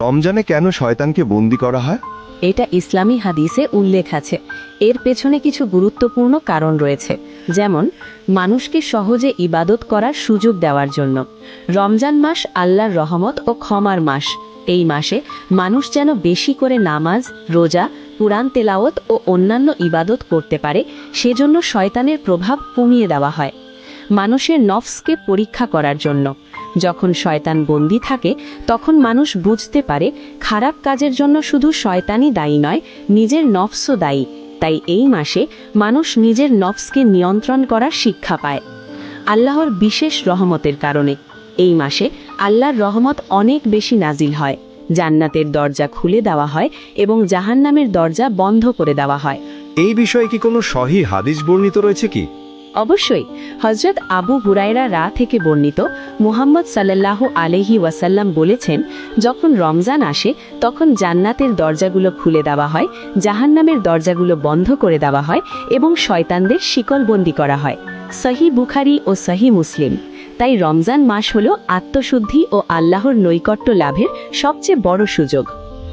রমজানে কেন শয়তানকে বন্দি করা হয়? এটা ইসলামী হাদিসে উল্লেখ আছে। এর পেছনে কিছু গুরুত্বপূর্ণ কারণ রয়েছে, যেমন মানুষকে সহজে ইবাদত করার সুযোগ দেওয়ার জন্য। রমজান মাস আল্লাহর রহমত ও ক্ষমার মাস। এই মাসে মানুষ যেন বেশি করে নামাজ, রোজা, কুরআন তেলাওয়াত ও অন্যান্য ইবাদত করতে পারে, সেজন্য শয়তানের প্রভাব কমিয়ে দেওয়া হয়। মানুষের নফসকে পরীক্ষা করার জন্য। যখন শয়তান বন্দী থাকে তখন মানুষ বুঝতে পারে খারাপ কাজের জন্য শুধু শয়তানই দায়ী নয়, নিজের নফসও দায়ী। তাই এই মাসে মানুষ নিজের নফসকে নিয়ন্ত্রণ করার শিক্ষা পায়। আল্লাহর বিশেষ রহমতের কারণে এই মাসে আল্লাহর রহমত অনেক বেশি নাজিল হয়। জান্নাতের দরজা খুলে দেওয়া হয় এবং জাহান্নামের দরজা বন্ধ করে দেওয়া হয়। এই বিষয়ে কি কোনো সহিহ হাদিস বর্ণিত রয়েছে কি? অবশ্যই। হযরত আবু হুরায়রা থেকে বর্ণিত, মুহাম্মদ সাল্লাল্লাহু আলাইহি ওয়াসাল্লাম বলেছেন, যখন রমজান আসে তখন জান্নাতের দরজাগুলো খুলে দেওয়া হয়, জাহান্নামের দরজাগুলো বন্ধ করে দেওয়া হয় এবং শয়তানদের শিকলবন্দি করা হয়। সহিহ বুখারী ও সহিহ মুসলিম। তাই রমজান মাস হল আত্মশুদ্ধি ও আল্লাহর নৈকট্য লাভের সবচেয়ে বড় সুযোগ।